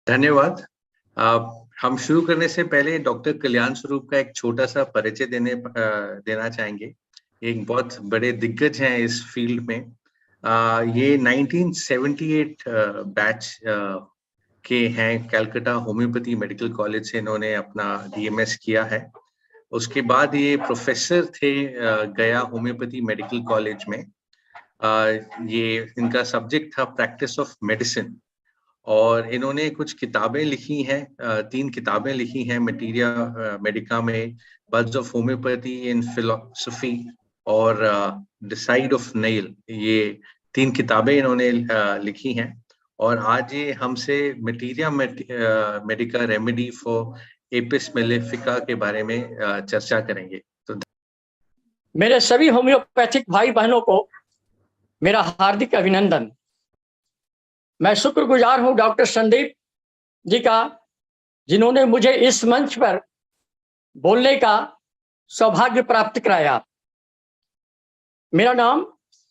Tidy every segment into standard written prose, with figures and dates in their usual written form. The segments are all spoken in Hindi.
धन्यवाद। हम शुरू करने से पहले डॉक्टर कल्याण स्वरूप का एक छोटा सा परिचय देना चाहेंगे। एक बहुत बड़े दिग्गज हैं इस फील्ड में। ये 1978 बैच के हैं। कलकत्ता होम्योपैथी मेडिकल कॉलेज से इन्होंने अपना डीएमएस किया है। उसके बाद ये प्रोफेसर थे गया होम्योपैथी मेडिकल कॉलेज में। ये इनका सब्जेक्ट था प्रैक्टिस ऑफ मेडिसिन और इन्होंने कुछ किताबें लिखी हैं। 3 किताबें लिखी हैं मटीरिया मेडिका में, buds of homeopathy in philosophy और डिसाइड ऑफ नेल। ये 3 किताबें इन्होंने लिखी हैं और आज ये हमसे materia medica remedy for apis mellifica के बारे में चर्चा करेंगे। तो मेरे सभी होम्योपैथिक भाई बहनों को मेरा हार्दिक अभिनंदन। मैं शुक्रगुजार हूं डॉक्टर संदीप जी का, जिन्होंने मुझे इस मंच पर बोलने का सौभाग्य प्राप्त कराया। मेरा नाम,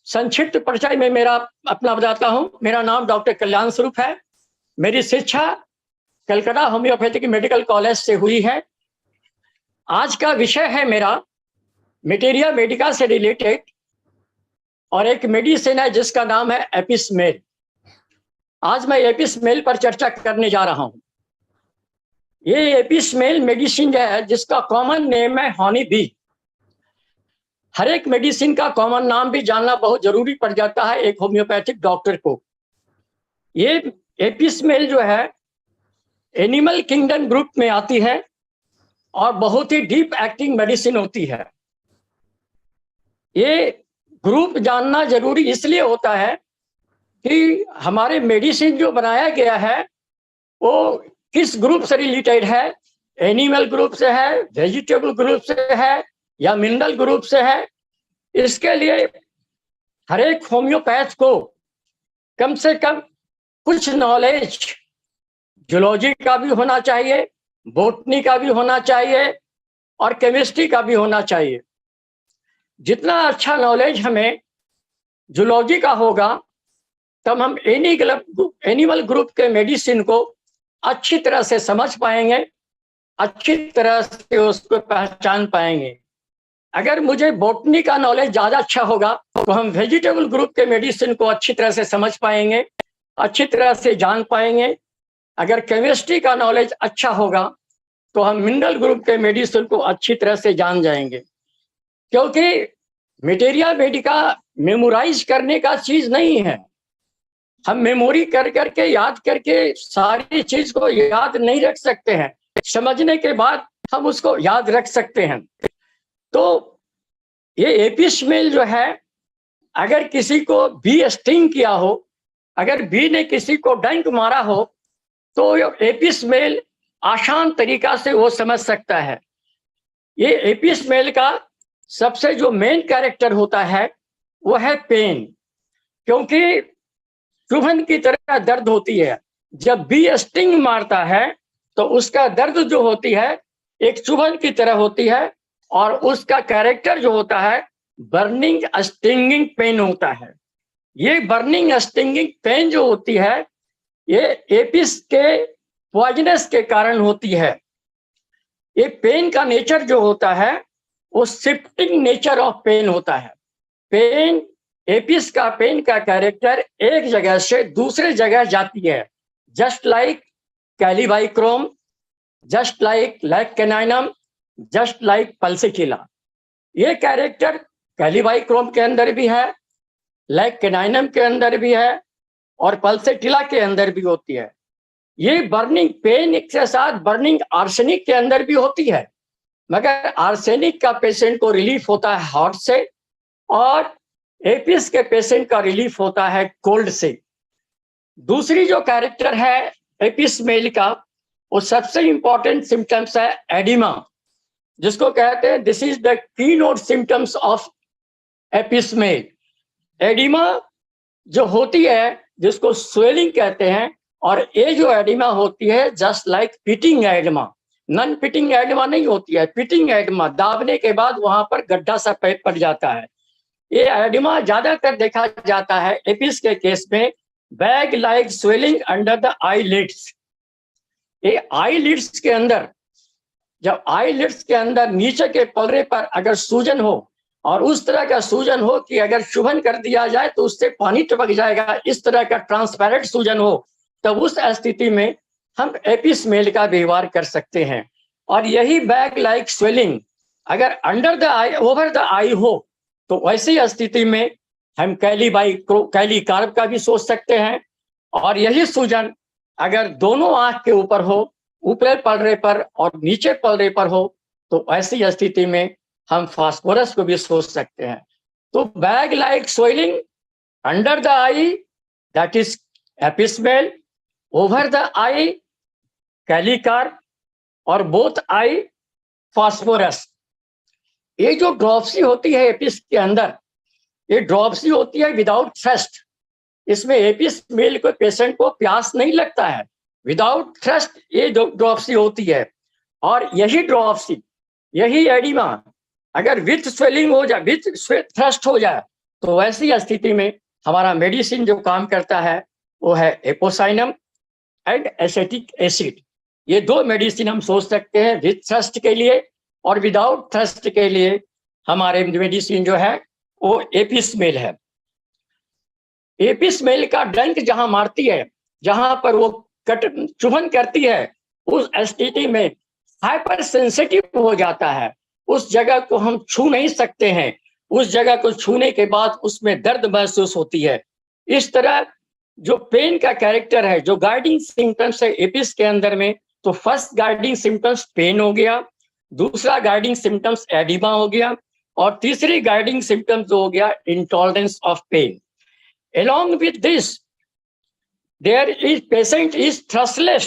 संक्षिप्त परिचय में मेरा अपना बताता हूं। मेरा नाम डॉक्टर कल्याण स्वरूप है। मेरी शिक्षा कलकत्ता होम्योपैथिक मेडिकल कॉलेज से हुई है। आज का विषय है मेरा मटीरिया मेडिका से रिलेटेड और एक मेडिसिन है जिसका नाम है एपिस मेल। आज मैं एपिस मेल पर चर्चा करने जा रहा हूं। ये एपिस मेल मेडिसिन है जिसका कॉमन नेम है हनी बी। हर एक मेडिसिन का कॉमन नाम भी जानना बहुत जरूरी पड़ जाता है एक होम्योपैथिक डॉक्टर को। ये एपिस मेल जो है एनिमल किंगडम ग्रुप में आती है और बहुत ही डीप एक्टिंग मेडिसिन होती है। ये ग्रुप जानना जरूरी इसलिए होता है कि हमारे मेडिसिन जो बनाया गया है वो किस ग्रुप से रिलेटेड है। एनिमल ग्रुप से है, वेजिटेबल ग्रुप से है या मिनरल ग्रुप से है। इसके लिए हर एक होम्योपैथ को कम से कम कुछ नॉलेज जूलॉजी का भी होना चाहिए, बॉटनी का भी होना चाहिए और केमिस्ट्री का भी होना चाहिए। जितना अच्छा नॉलेज हमें जूलॉजी का होगा तब हम एनिमल ग्रुप के मेडिसिन को अच्छी तरह से समझ पाएंगे, अच्छी तरह से उसको पहचान पाएंगे। अगर मुझे बॉटनी का नॉलेज ज़्यादा अच्छा होगा तो हम वेजिटेबल ग्रुप के मेडिसिन को अच्छी तरह से समझ पाएंगे, अच्छी तरह से जान पाएंगे। अगर केमिस्ट्री का नॉलेज अच्छा होगा तो हम मिनरल ग्रुप के मेडिसिन को अच्छी तरह से जान जाएंगे। क्योंकि मटीरिया मेडिका मेमोराइज करने का चीज़ नहीं है। हम मेमोरी कर करके याद करके सारी चीज को याद नहीं रख सकते हैं। समझने के बाद हम उसको याद रख सकते हैं। तो ये एपिस मेल जो है, अगर किसी को बी स्टिंग किया हो, अगर बी ने किसी को डंक मारा हो तो एपिस मेल आसान तरीका से वो समझ सकता है। ये एपिस मेल का सबसे जो मेन कैरेक्टर होता है वो है पेन। क्योंकि चुभन की तरह दर्द होती है। जब बी स्टिंग मारता है तो उसका दर्द जो होती है एक चुभन की तरह होती है और उसका कैरेक्टर जो होता है बर्निंग स्टिंगिंग पेन होता है। ये बर्निंग स्टिंगिंग पेन जो होती है ये एपिस के पॉइजनस के कारण होती है। ये पेन का नेचर जो होता है वो शिफ्टिंग नेचर ऑफ पेन होता है। पेन, एपिस का पेन का कैरेक्टर एक जगह से दूसरे जगह जाती है। Just like kali bichrome, just like lac caninum, just like pulsatilla. ये कैरेक्टर कैलिबाइक्रोम के अंदर भी है, लैक कैनाइनम के अंदर भी है और पल्सिटिला के अंदर भी होती है। ये बर्निंग पेन के साथ बर्निंग आर्सेनिक के अंदर भी होती है, मगर आर्सेनिक का पेशेंट को रिलीफ होता है हॉट से और एपिस के पेशेंट का रिलीफ होता है कोल्ड से। दूसरी जो कैरेक्टर है एपिस मेल का, वो सबसे इंपॉर्टेंट सिम्टम्स है एडिमा, जिसको कहते हैं this is the key note symptoms of apis mel. Oedema जो होती है जिसको स्वेलिंग कहते हैं, और ये जो एडिमा होती है just like pitting oedema, non pitting oedema नहीं होती है, पिटिंग एडिमा, दाबने के बाद वहां पर गड्ढा सा पड़ जाता है। ये एडिमा ज्यादातर देखा जाता है एपिस के केस में bag like swelling under the eyelids. ये आईलिड्स के अंदर, जब आईलिड्स के अंदर नीचे के पलरे पर अगर सूजन हो, और उस तरह का सूजन हो कि अगर चुभन कर दिया जाए तो उससे पानी टपक जाएगा, इस तरह का ट्रांसपेरेंट सूजन हो, तब उस स्थिति में हम एपिसमेल का व्यवहार कर सकते हैं। और यही बैग लाइक स्वेलिंग अगर under the eye, over the eye हो, तो वैसी स्थिति में हम कैली कार्ब का भी सोच सकते हैं। और यही सूजन अगर दोनों आंख के ऊपर हो, ऊपर पलरे पर और नीचे पलरे पर हो, तो ऐसी स्थिति में हम फास्फोरस को भी सोच सकते हैं। तो bag like swelling under the eye, that is apis mel, over the eye kali carb, और बोथ आई फास्फोरस। ये जो ड्रॉप्सी होती है एपिस के अंदर, ये ड्रॉप्सी होती है विदाउट थ्रस्ट। इसमें एपिसमेल को पेशेंट को प्यास नहीं लगता है, विदाउट थ्रस्ट ये ड्रॉप्सी होती है। और यही ड्रॉप्सी, यही एडिमा अगर विथ स्वेलिंग हो जाए, विथ थ्रस्ट हो जाए, तो वैसी स्थिति में हमारा मेडिसिन जो काम करता है वो है एपोसाइनम एंड एसेटिक एसिड। ये दो मेडिसिन हम सोच सकते हैं विथ थ्रस्ट के लिए, और विदाउट थ्रस्ट के लिए हमारे मेडिसिन जो है वो एपिसमेल है। एपिसमेल का डंक जहां मारती है, जहां पर वो चुभन करती है, उस स्थिति में हाइपर सेंसिटिव हो जाता है, उस जगह को हम छू नहीं सकते हैं, उस जगह को छूने के बाद उसमें दर्द महसूस होती है। इस तरह जो पेन का कैरेक्टर है, जो गाइडिंग सिम्टम्स है एपिस के अंदर में, तो फर्स्ट गाइडिंग सिम्टम्स पेन हो गया, दूसरा गाइडिंग सिम्टम्स एडिमा हो गया, और तीसरी गाइडिंग सिम्टम्स जो हो गया intolerance of pain. Along with this, there is patient is thrustless,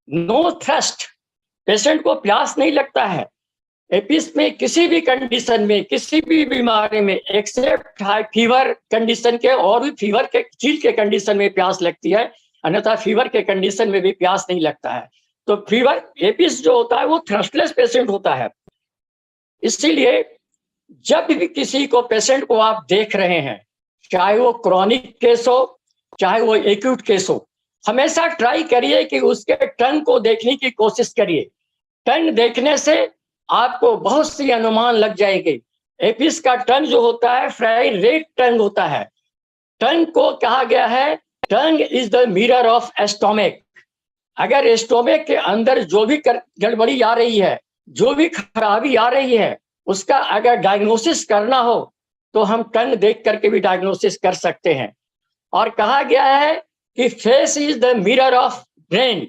no thrust. Patient को प्यास नहीं लगता है एपिस में किसी भी कंडीशन में, किसी भी बीमारी में, एक्सेप्ट हाई फीवर कंडीशन के, और भी फीवर के चील के कंडीशन में प्यास लगती है, अन्यथा फीवर के कंडीशन में भी प्यास नहीं लगता है। तो फीवर एपिस जो होता है वो थ्रस्टलेस पेशेंट होता है। इसीलिए जब भी किसी को पेशेंट को आप देख रहे हैं, चाहे वो क्रॉनिक केस हो, चाहे वो एक्यूट केस हो, हमेशा ट्राई करिए कि उसके टंग को देखने की कोशिश करिए। टंग देखने से आपको बहुत सी अनुमान लग जाएगी। एपिस का टंग जो होता है फ्राई रेड टंग होता है। टंग को कहा गया है tongue is the mirror of stomach. अगर स्टोमक के अंदर जो भी गड़बड़ी आ रही है, जो भी खराबी आ रही है, उसका अगर डायग्नोसिस करना हो तो हम टंग देख करके भी डायग्नोसिस कर सकते हैं। और कहा गया है कि face is the mirror of brain.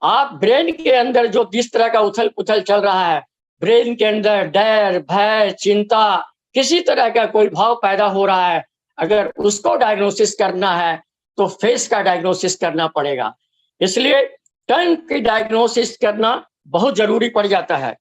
आप ब्रेन के अंदर जो जिस तरह का उथल पुथल चल रहा है, ब्रेन के अंदर डर, भय, चिंता, किसी तरह का कोई भाव पैदा हो रहा है, अगर उसको डायग्नोसिस करना है तो फेस का डायग्नोसिस करना पड़ेगा। इसलिए टंग की डायग्नोसिस करना बहुत जरूरी पड़ जाता है।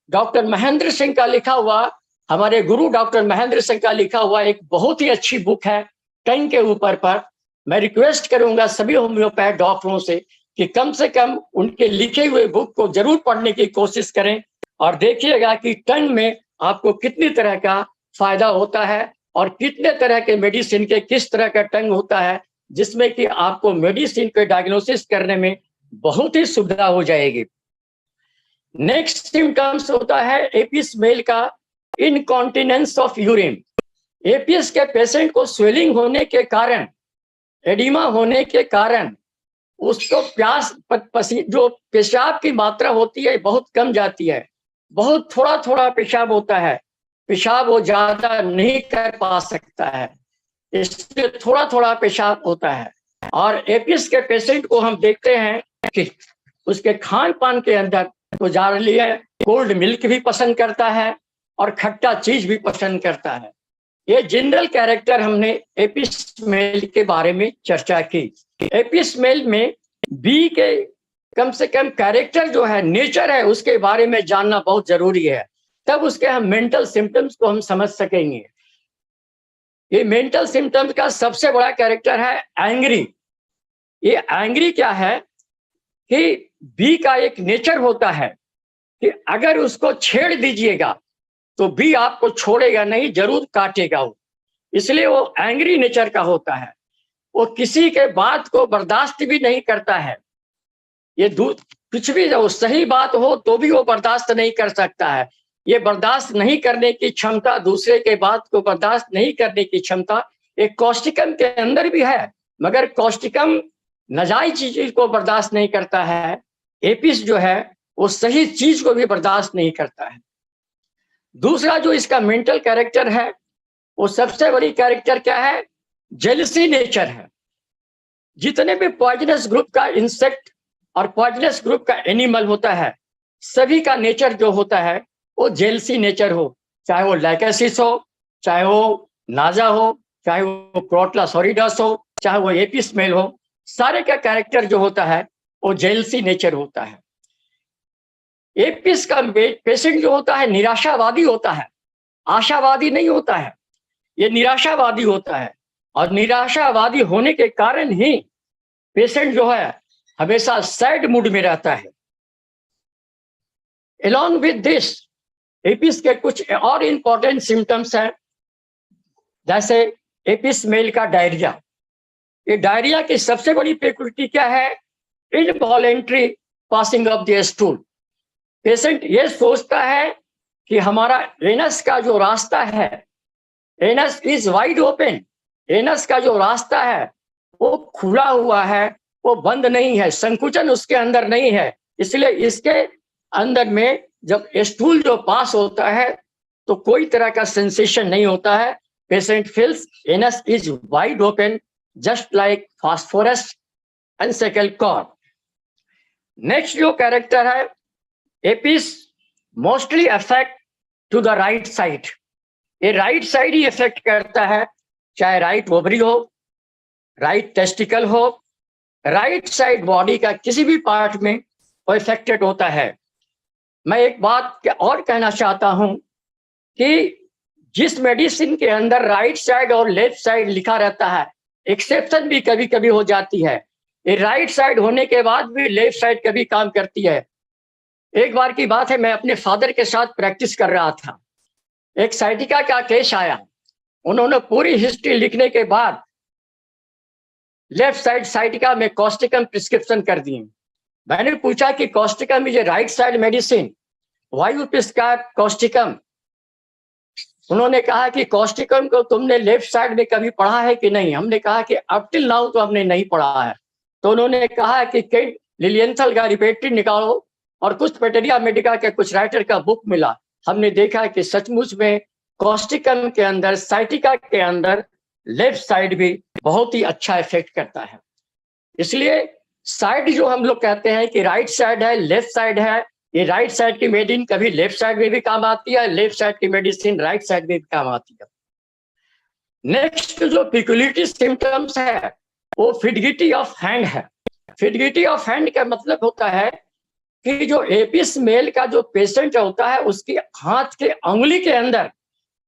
डॉक्टर महेंद्र सिंह का लिखा हुआ, हमारे गुरु डॉक्टर महेंद्र सिंह का लिखा हुआ एक बहुत ही अच्छी बुक है टंग के ऊपर पर। मैं रिक्वेस्ट करूंगा सभी होम्योपैथ डॉक्टरों से कि कम से कम उनके लिखे हुए बुक को जरूर पढ़ने की कोशिश करें, और देखिएगा कि टंग में आपको कितनी तरह का फायदा होता है, और कितने तरह के मेडिसिन के किस तरह का टंग होता है, जिसमें कि आपको मेडिसिन के डायग्नोसिस करने में बहुत ही सुविधा हो जाएगी। नेक्स्ट सिम्टम्स होता है एपिसमेल का इनकॉन्टिनेंस ऑफ यूरिन। एपीएस के पेशेंट को स्वेलिंग होने के कारण, एडिमा होने के कारण उसको प्यास जो पेशाब की मात्रा होती है बहुत कम जाती है, बहुत थोड़ा थोड़ा पेशाब होता है, पेशाब वो ज्यादा नहीं कर पा सकता है, इसलिए थोड़ा थोड़ा पेशाब होता है। और एपीएस के पेशेंट को हम देखते हैं कि उसके खान पान के अंदर तो जनरली कोल्ड मिल्क भी पसंद करता है और खट्टा चीज भी पसंद करता है। ये जनरल कैरेक्टर हमने एपिसमेल के बारे में चर्चा की। एपिसमेल में बी के कम से कम कैरेक्टर जो है, नेचर है, उसके बारे में जानना बहुत जरूरी है, तब उसके हम मेंटल सिम्टम्स को हम समझ सकेंगे। ये मेंटल सिम्टम्स का सबसे बड़ा कैरेक्टर है एंग्री। ये एंग्री क्या है कि बी का एक नेचर होता है कि अगर उसको छेड़ दीजिएगा तो बी आपको छोड़ेगा नहीं, जरूर काटेगा वो, इसलिए वो एंग्री नेचर का होता है। वो किसी के बात को बर्दाश्त भी नहीं करता है। ये कुछ भी जो सही बात हो तो भी वो बर्दाश्त नहीं कर सकता है। ये बर्दाश्त नहीं करने की क्षमता, दूसरे के बात को बर्दाश्त नहीं करने की क्षमता एक कौष्टिकम के अंदर भी है, मगर कौष्टिकम नाजायज चीज को बर्दाश्त नहीं करता है। एपिस जो है वो सही चीज को भी बर्दाश्त नहीं करता है। दूसरा जो इसका मेंटल कैरेक्टर है, वो सबसे बड़ी कैरेक्टर क्या है? जेलसी नेचर है। जितने भी पॉइजनस ग्रुप का इंसेक्ट और पॉइजनस ग्रुप का एनिमल होता है, सभी का नेचर जो होता है वो जेलसी नेचर हो, चाहे वो लाइकेसिस हो, चाहे वो नाजा हो, चाहे वो प्रोटोसॉरिडस हो, चाहे वो एपिस मेल हो, सारे का कैरेक्टर जो होता है वो जेलसी नेचर होता है। एपिस का पेशेंट जो होता है निराशावादी होता है, आशावादी नहीं होता है, ये निराशावादी होता है। और निराशावादी होने के कारण ही पेशेंट जो है हमेशा सैड मूड में रहता है। Along with this, एपिस के कुछ और इंपॉर्टेंट सिम्टम्स हैं, जैसे एपिस मेल का डायरिया। ये डायरिया की सबसे बड़ी पेक्युलिटी क्या है? Involuntary passing of the stool. Patient ये सोचता है कि हमारा एनस का जो रास्ता है, anus is wide open, anus का जो रास्ता है वो खुला हुआ है, वो बंद नहीं है, संकुचन उसके अंदर नहीं है। इसलिए इसके अंदर में जब स्टूल जो पास होता है तो कोई तरह का सेंसेशन नहीं होता है। Patient feels anus is wide open just like phosphorus एनसेकल कॉर्ड। नेक्स्ट जो कैरेक्टर है, apis mostly affect to the right side. ये राइट साइड ही इफेक्ट करता है, चाहे राइट ओवरी हो, राइट टेस्टिकल हो, राइट साइड बॉडी का किसी भी पार्ट में वो इफेक्टेड होता है। मैं एक बात और कहना चाहता हूं कि जिस मेडिसिन के अंदर राइट साइड और लेफ्ट साइड लिखा रहता है, एक्सेप्शन भी कभी कभी हो जाती है। ये राइट साइड होने के बाद भी लेफ्ट साइड कभी काम करती है। एक बार की बात है, मैं अपने फादर के साथ प्रैक्टिस कर रहा था, एक साइटिका का केस आया। उन्होंने पूरी हिस्ट्री लिखने के बाद लेफ्ट साइड साइटिका में कॉस्टिकम प्रिस्क्रिप्शन कर दिए। मैंने पूछा कि Causticum is a right side medicine, why you prescribe Causticum? उन्होंने कहा कि कॉस्टिकम को तुमने लेफ्ट साइड में कभी पढ़ा है कि नहीं? हमने कहा कि अप टिल नाउ तो हमने नहीं पढ़ा है। तो उन्होंने कहा कि केंट लिलियंथल का रिपेटरी निकालो, और कुछ पेटेरिया मेडिका के कुछ राइटर का बुक मिला। हमने देखा कि सचमुच में कॉस्टिकम के अंदर, साइटिका के अंदर लेफ्ट साइड भी बहुत ही अच्छा इफेक्ट करता है। इसलिए साइड जो हम लोग कहते हैं कि राइट साइड है, लेफ्ट साइड है, ये राइट साइड की मेडिसिन कभी लेफ्ट साइड में भी काम आती है, लेफ्ट साइड की मेडिसिन राइट साइड में भी काम आती है। नेक्स्ट जो पिक्युलिटी सिम्टम्स है वो फिडगिटी ऑफ हैंड है। फिडगिटी ऑफ हैंड का मतलब होता है कि जो एपिस मेल का जो पेशेंट होता है उसकी हाथ के अंगुली के अंदर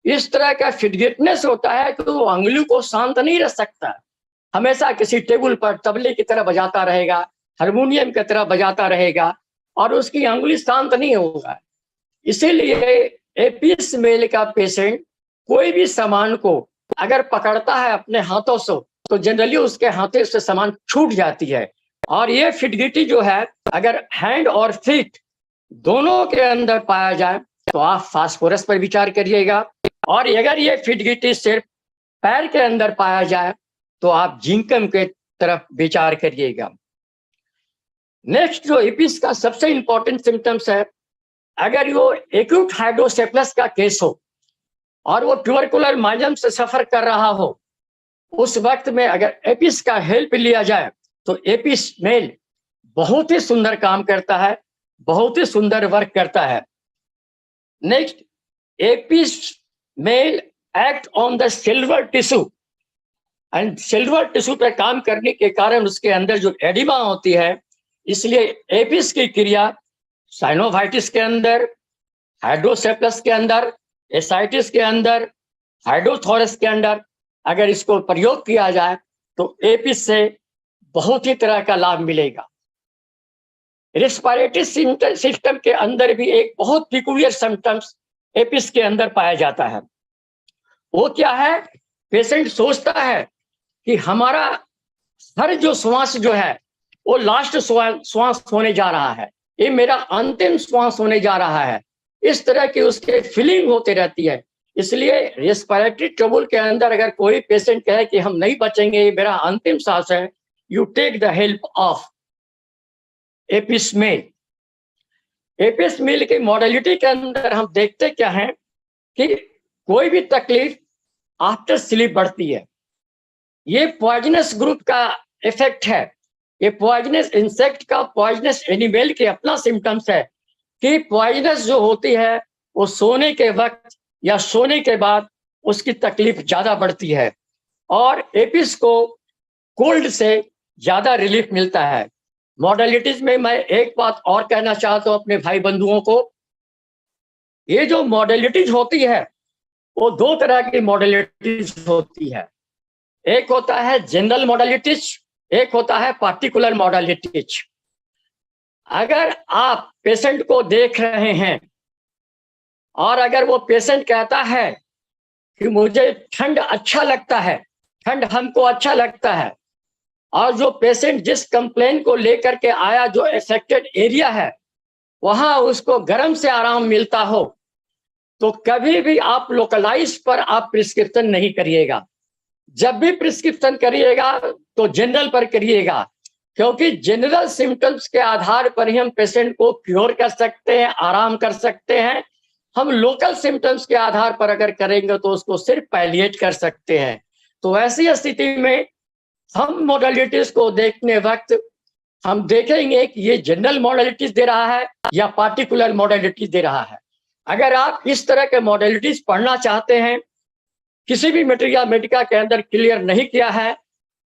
इस तरह का फिडगेटनेस होता है कि वो अंगुली को शांत नहीं रख सकता, हमेशा किसी टेबल पर तबले की तरह बजाता रहेगा, हारमोनियम की तरह बजाता रहेगा और उसकी अंगुली शांत नहीं होगा। इसीलिए एपिस मेल का पेशेंट कोई भी सामान को अगर पकड़ता है अपने हाथों से तो जनरली उसके हाथों से सामान छूट जाती है। और ये फिडगिटी जो है अगर हैंड और फीट दोनों के अंदर पाया जाए तो आप फास्फोरस पर विचार करिएगा, और अगर ये फिडगिटी सिर्फ पैर के अंदर पाया जाए तो आप जिंकम के तरफ विचार करिएगा। नेक्स्ट जो एपिस का सबसे इंपॉर्टेंट सिम्टम्स है, अगर वो एक्यूट हाइड्रोसेफलस का केस हो और वो ट्यूबरकुलर माइजम से सफर कर रहा हो, उस वक्त में अगर एपिस का हेल्प लिया जाए तो एपिस मेल बहुत ही सुंदर काम करता है, बहुत ही सुंदर वर्क करता है। Next, apis mel act on the silver tissue, and silver tissue पे काम करने के कारण उसके अंदर जो एडिमा होती है, इसलिए एपिस की क्रिया साइनोवाइटिस के अंदर, हाइड्रोसेफलस के अंदर, एसाइटिस के अंदर, हाइड्रोथोरस के अंदर अगर इसको प्रयोग किया जाए तो एपिस से बहुत ही तरह का लाभ मिलेगा। रेस्पिरेटरी सिस्टम के अंदर भी एक बहुत पिक्यूलियर सिम्टम्स एपिस के अंदर पाया जाता है। वो क्या है? पेशेंट सोचता है कि हमारा हर जो श्वास जो है वो लास्ट श्वास होने जा रहा है, ये मेरा अंतिम श्वास होने जा रहा है, इस तरह की उसके फीलिंग होती रहती है। इसलिए रेस्पिरेटरी ट्रबल के अंदर अगर कोई पेशेंट कहे कि हम नहीं बचेंगे, ये मेरा अंतिम सांस है, you take the help of apis mel. Apis mel की मॉडलिटी के अंदर हम देखते क्या है कि कोई भी तकलीफ आफ्टर स्लीप बढ़ती है। ये पॉइजनस ग्रुप का इफेक्ट है, ये पॉइजनस इंसेक्ट का, पॉइजनस एनिमल के अपना सिम्टम्स है कि पॉइजनस जो होती है वो सोने के वक्त या सोने के बाद उसकी तकलीफ ज्यादा बढ़ती है, और एपिस को कोल्ड से ज्यादा रिलीफ मिलता है। मॉडलिटीज में मैं एक बात और कहना चाहता हूं अपने भाई बंधुओं को, ये जो मॉडलिटीज होती है वो दो तरह की मॉडलिटीज होती है। एक होता है जनरल मॉडलिटीज, एक होता है पार्टिकुलर मॉडलिटीज। अगर आप पेशेंट को देख रहे हैं और अगर वो पेशेंट कहता है कि मुझे ठंड अच्छा लगता है, ठंड हमको अच्छा लगता है, और जो पेशेंट जिस कंप्लेन को लेकर के आया, जो अफेक्टेड एरिया है वहां उसको गर्म से आराम मिलता हो, तो कभी भी आप लोकलाइज पर आप प्रिस्क्रिप्शन नहीं करिएगा। जब भी प्रिस्क्रिप्शन करिएगा तो जनरल पर करिएगा, क्योंकि जनरल सिम्टम्स के आधार पर ही हम पेशेंट को क्योर कर सकते हैं, आराम कर सकते हैं। हम लोकल सिम्टम्स के आधार पर अगर करेंगे तो उसको सिर्फ पैलिएट कर सकते हैं। तो ऐसी स्थिति में हम मॉडलिटीज को देखने वक्त हम देखेंगे कि ये जनरल मॉडलिटीज दे रहा है या पार्टिकुलर मॉडलिटीज दे रहा है। अगर आप इस तरह के मॉडलिटीज पढ़ना चाहते हैं, किसी भी मटेरिया मेडिका के अंदर क्लियर नहीं किया है,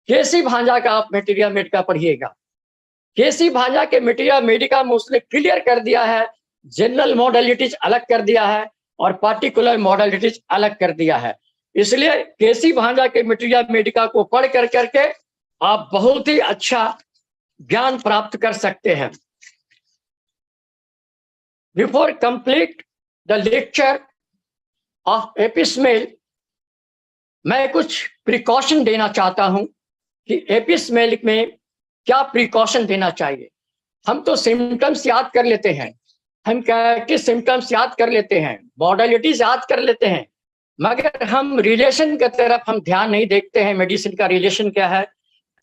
केसी भांजा का आप मटेरिया मेडिका पढ़िएगा। केसी भांजा के मटेरिया मेडिका में उसने क्लियर कर दिया है, जनरल मॉडलिटीज अलग कर दिया है और पार्टिकुलर मॉडलिटीज अलग कर दिया है। इसलिए केसी भांजा के मटेरिया मेडिका को पढ़ कर करके आप बहुत ही अच्छा ज्ञान प्राप्त कर सकते हैं। Before complete the lecture of apis mel, मैं कुछ प्रिकॉशन देना चाहता हूं कि एपिसमेल में क्या प्रिकॉशन देना चाहिए। हम तो सिम्टम्स याद कर लेते हैं, हम क्या सिम्टम्स याद कर लेते हैं, मॉडलिटीज याद कर लेते हैं, मगर हम रिलेशन की तरफ हम ध्यान नहीं देखते हैं। मेडिसिन का रिलेशन क्या है,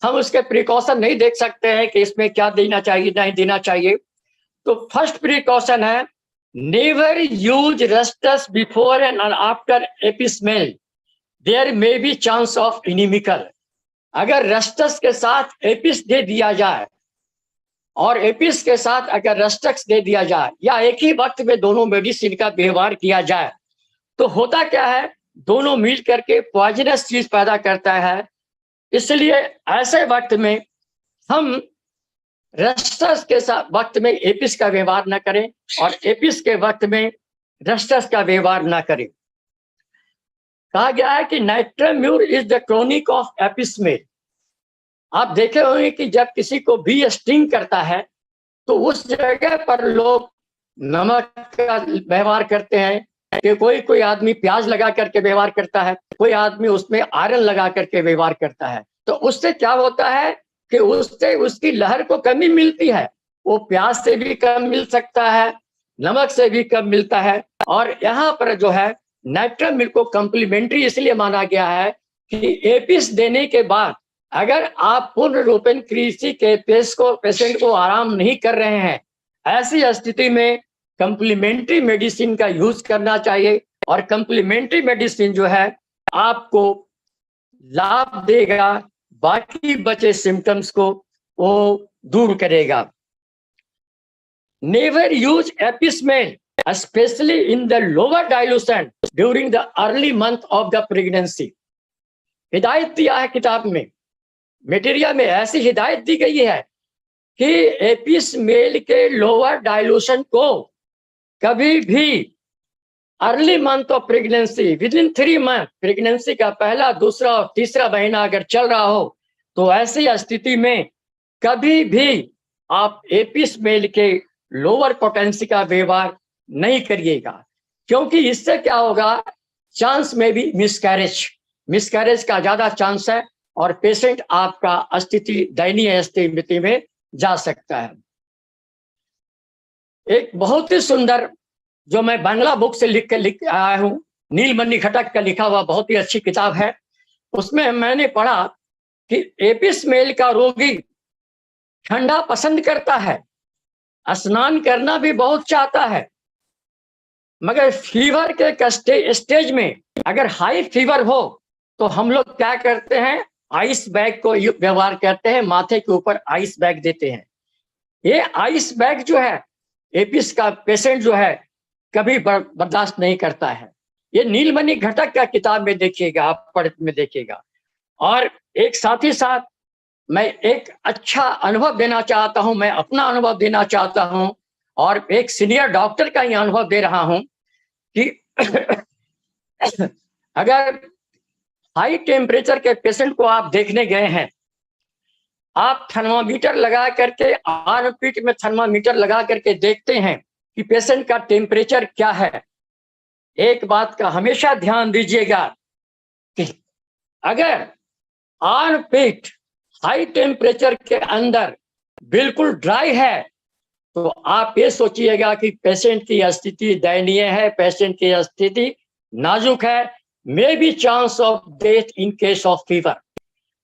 हम उसके प्रिकॉशन नहीं देख सकते हैं कि इसमें क्या देना चाहिए नहीं देना चाहिए। तो फर्स्ट प्रिकॉशन है, never use rhus tox before and after apis mel, there may be chance of inimical. अगर रस्टस के साथ एपिस दे दिया जाए और एपिस के साथ अगर रस्टक्स दे दिया जाए या एक ही वक्त में दोनों मेडिसिन का व्यवहार किया जाए, तो होता क्या है, दोनों मिल करके पॉइजनस चीज पैदा करता है। इसलिए ऐसे वक्त में हम रस्टस के साथ वक्त में एपिस का व्यवहार न करें और एपिस के वक्त में रस्टस का व्यवहार न करें। कहा गया है कि नाइट्रोम्यूर इज द क्रोनिक ऑफ एपिसमेल। आप देखे होंगे कि जब किसी को भी स्टिंग करता है तो उस जगह पर लोग नमक का व्यवहार करते हैं, कि कोई आदमी प्याज लगा करके व्यवहार करता है, कोई आदमी उसमें आयरन लगा करके व्यवहार करता है। तो उससे क्या होता है कि उससे उसकी लहर को कमी मिलती है। वो प्याज से भी कम मिल सकता है, नमक से भी कम मिलता है। और यहाँ पर जो है नाइट्रोम्यूर को कम्प्लीमेंट्री इसलिए माना गया है कि एपिस देने के बाद अगर आप पूर्ण रूपेण कृषि के पेशेंट को आराम नहीं कर रहे हैं, ऐसी स्थिति में कम्प्लीमेंट्री मेडिसिन का यूज करना चाहिए। और कम्प्लीमेंट्री मेडिसिन जो है आपको लाभ देगा, बाकी बचे सिम्टम्स को वो दूर करेगा। Never use apis mel especially in the lower dilution during the early month of the pregnancy। हिदायत दिया है किताब में, मटेरिया में ऐसी हिदायत दी गई है कि एपिसमेल के लोअर डाइल्यूशन को कभी भी early month of pregnancy, with in 3 month, pregnancy का पहला, दूसरा और तीसरा महीना अगर चल रहा हो, तो ऐसी स्थिति में कभी भी आप एपिसमेल के लोअर पोटेंसी का व्यवहार नहीं करिएगा, क्योंकि इससे क्या होगा, चांस में भी मिसकैरेज का ज्यादा चांस है और पेशेंट आपका स्थिति दयनीय स्थिति में जा सकता है। एक बहुत ही सुंदर, जो मैं बांग्ला बुक से लिख आया हूँ, नीलमणि घटक का लिखा हुआ बहुत ही अच्छी किताब है। उसमें मैंने पढ़ा कि एपिस मेल का रोगी ठंडा पसंद करता है, स्नान करना भी बहुत चाहता है, मगर फीवर के स्टेज में अगर हाई फीवर हो तो हम लोग क्या करते हैं, आइस बैग को व्यवहार करते हैं, माथे के ऊपर आइस बैग देते हैं। ये आइस बैग जो है एपिस का पेशेंट जो है कभी बर्दाश्त नहीं करता है। ये नीलमणि घटक का किताब में देखिएगा, आप पढ़ में देखिएगा। और एक साथ ही साथ मैं एक अच्छा अनुभव देना चाहता हूं, मैं अपना अनुभव देना चाहता हूं और एक सीनियर डॉक्टर का ही अनुभव दे रहा हूं कि अगर हाई टेम्परेचर के पेशेंट को आप देखने गए हैं, आप थर्मामीटर लगा करके, आर्मपिट में थर्मामीटर लगा करके देखते हैं कि पेशेंट का टेम्परेचर क्या है। एक बात का हमेशा ध्यान दीजिएगा कि अगर आर्मपिट हाई टेम्परेचर के अंदर बिल्कुल ड्राई है तो आप ये सोचिएगा कि पेशेंट की स्थिति दयनीय है, पेशेंट की स्थिति नाजुक है, मे be chance of death in case of fever.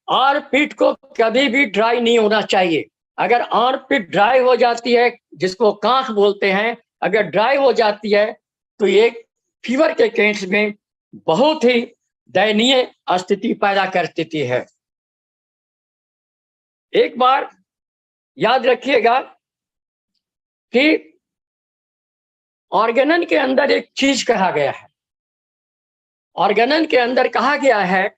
Armpit को कभी भी ड्राई नहीं होना चाहिए। अगर आर्मपिट ड्राई हो जाती है, जिसको कांख बोलते हैं, अगर ड्राई हो जाती है तो ये फीवर के केस में बहुत ही दयनीय स्थिति पैदा कर देती है। एक बार याद रखिएगा कि ऑर्गेनन के अंदर एक चीज कहा गया है, ऑर्गेनन के अंदर कहा गया है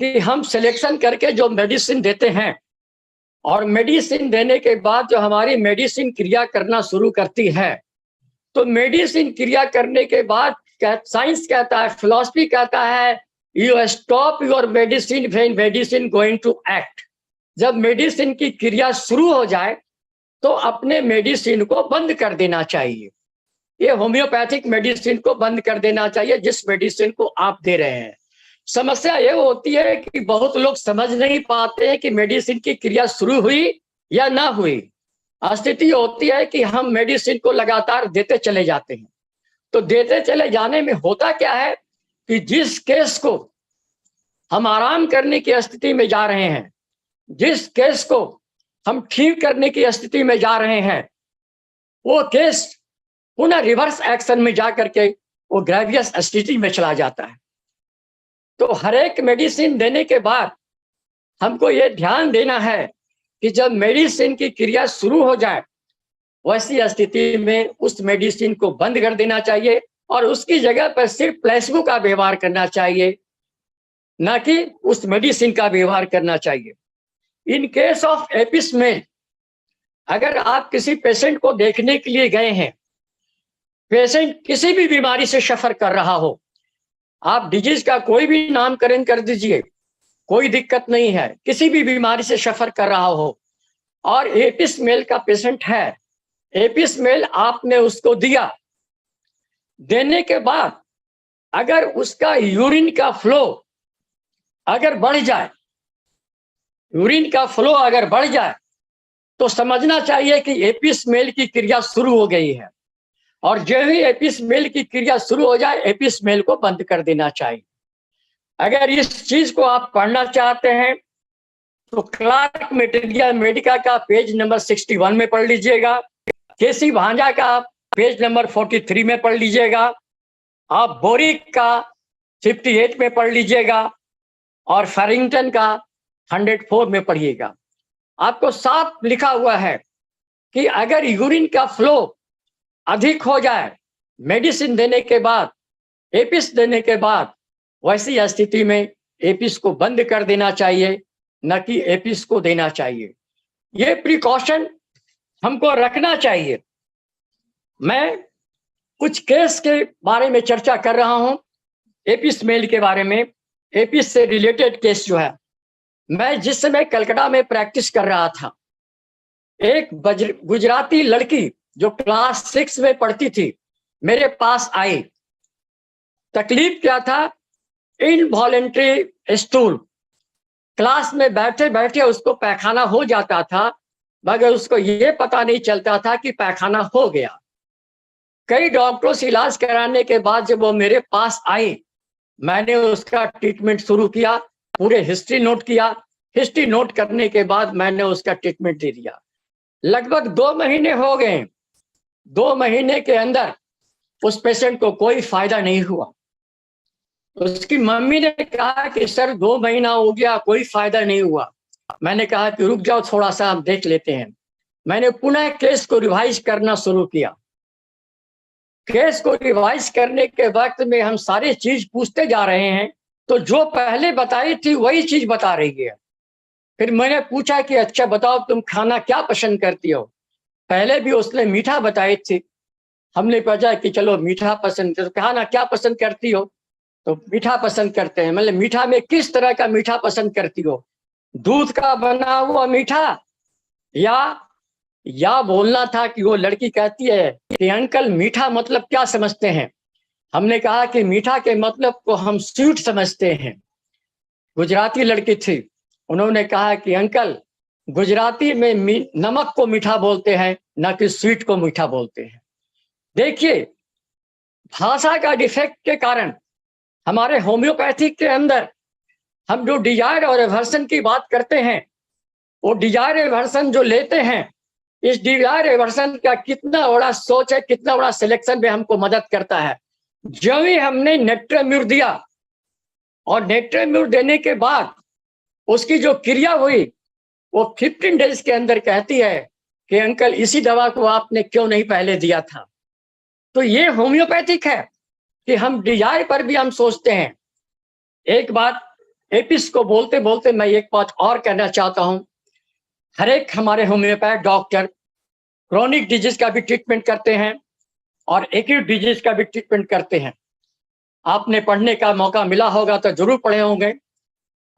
कि हम सिलेक्शन करके जो मेडिसिन देते हैं और मेडिसिन देने के बाद जो हमारी मेडिसिन क्रिया करना शुरू करती है, तो मेडिसिन क्रिया करने के बाद साइंस कहता है, फिलॉसफी कहता है, you stop your medicine when medicine going to act. जब मेडिसिन की क्रिया शुरू हो जाए तो अपने मेडिसिन को बंद कर देना चाहिए। ये होम्योपैथिक मेडिसिन को बंद कर देना चाहिए जिस मेडिसिन को आप दे रहे हैं। समस्या ये होती है कि बहुत लोग समझ नहीं पाते हैं कि मेडिसिन की क्रिया शुरू हुई या ना हुई। स्थिति होती है कि हम मेडिसिन को लगातार देते चले जाते हैं, तो देते चले जाने में होता क्या है कि जिस केस को हम आराम करने की स्थिति में जा रहे हैं, जिस केस को हम ठीक करने की स्थिति में जा रहे हैं, वो केस पुनः रिवर्स एक्शन में जा करके वो ग्रेवियस स्थिति में चला जाता है। तो हर एक मेडिसिन देने के बाद हमको ये ध्यान देना है कि जब मेडिसिन की क्रिया शुरू हो जाए, वैसी स्थिति में उस मेडिसिन को बंद कर देना चाहिए और उसकी जगह पर सिर्फ प्लेसबो का व्यवहार करना चाहिए, ना कि उस मेडिसिन का व्यवहार करना चाहिए। इन केस ऑफ एपिस में अगर आप किसी पेशेंट को देखने के लिए गए हैं, पेशेंट किसी भी बीमारी से सफर कर रहा हो, आप डिजीज का कोई भी नामकरण कर दीजिए, कोई दिक्कत नहीं है, किसी भी बीमारी से सफर कर रहा हो और एपिस मेल का पेशेंट है, एपिस मेल आपने उसको दिया, देने के बाद अगर उसका यूरिन का फ्लो अगर बढ़ जाए, यूरिन का फ्लो अगर बढ़ जाए तो समझना चाहिए कि एपिस मेल की क्रिया शुरू हो गई है और जो ही एपिस मेल की क्रिया शुरू हो जाए, एपिस मेल को बंद कर देना चाहिए। अगर इस चीज को आप पढ़ना चाहते हैं तो क्लार्क मेडिका का पेज नंबर 61 में पढ़ लीजिएगा, केसी भांजा का पेज नंबर 43 में पढ़ लीजिएगा, आप बोरिक का 58 में पढ़ लीजिएगा और फेरिंगटन का 104 में पढ़िएगा। आपको साफ लिखा हुआ है कि अगर यूरिन का फ्लो अधिक हो जाए मेडिसिन देने के बाद, एपिस देने के बाद, वैसी स्थिति में एपिस को बंद कर देना चाहिए, न कि एपिस को देना चाहिए। ये प्रिकॉशन हमको रखना चाहिए। मैं कुछ केस के बारे में चर्चा कर रहा हूं, एपिस मेल के बारे में, एपिस से रिलेटेड केस जो है। मैं जिस समय कलकत्ता में प्रैक्टिस कर रहा था, एक गुजराती लड़की जो क्लास 6 में पढ़ती थी मेरे पास आई। तकलीफ क्या था? Involuntary stool. क्लास में बैठे बैठे उसको पैखाना हो जाता था मगर उसको ये पता नहीं चलता था कि पैखाना हो गया। कई डॉक्टरों से इलाज कराने के बाद जब वो मेरे पास आई, मैंने उसका ट्रीटमेंट शुरू किया, पूरे हिस्ट्री नोट किया। हिस्ट्री नोट करने के बाद मैंने उसका ट्रीटमेंट दे दिया। लगभग 2 महीने हो गए। 2 महीने के अंदर उस पेशेंट को कोई फायदा नहीं हुआ। उसकी मम्मी ने कहा कि सर 2 महीना हो गया, कोई फायदा नहीं हुआ। मैंने कहा कि रुक जाओ, थोड़ा सा हम देख लेते हैं। मैंने पुनः केस को रिवाइज करना शुरू किया। केस को रिवाइज करने के वक्त में हम सारी चीज पूछते जा रहे हैं, तो जो पहले बताई थी वही चीज बता रही है। फिर मैंने पूछा कि अच्छा बताओ, तुम खाना क्या पसंद करती हो? पहले भी उसने मीठा बताई थी। हमने पूछा कि चलो मीठा पसंद करते, खाना क्या पसंद करती हो? तो मीठा पसंद करते हैं। मतलब मीठा में किस तरह का मीठा पसंद करती हो? दूध का बना हुआ मीठा, या बोलना था कि वो लड़की कहती है कि अंकल मीठा मतलब क्या समझते हैं? हमने कहा कि मीठा के मतलब को हम स्वीट समझते हैं। गुजराती लड़की थी। उन्होंने कहा कि अंकल, गुजराती में नमक को मीठा बोलते हैं, ना कि स्वीट को मीठा बोलते हैं। देखिए, भाषा का डिफेक्ट के कारण हमारे होम्योपैथिक के अंदर हम जो डिजायर और एवर्सन की बात करते हैं, वो डिजायर एवर्सन जो लेते हैं, इस डिजायर एवर्सन का कितना बड़ा सोच है, कितना बड़ा सिलेक्शन में हमको मदद करता है। जब ही हमने नेट्रेम्यूर दिया, और नेट्रेम्यूर देने के बाद उसकी जो क्रिया हुई, वो 15 डेज के अंदर कहती है कि अंकल इसी दवा को आपने क्यों नहीं पहले दिया था। तो ये होम्योपैथिक है कि हम डिजायर पर भी हम सोचते हैं। एक बात एपिस को बोलते बोलते मैं एक बात और कहना चाहता हूं। हर एक हमारे होम्योपैथ डॉक्टर क्रोनिक डिजीज का भी ट्रीटमेंट करते हैं और एक्यूट डिजीज का भी ट्रीटमेंट करते हैं। आपने पढ़ने का मौका मिला होगा तो जरूर पढ़े होंगे,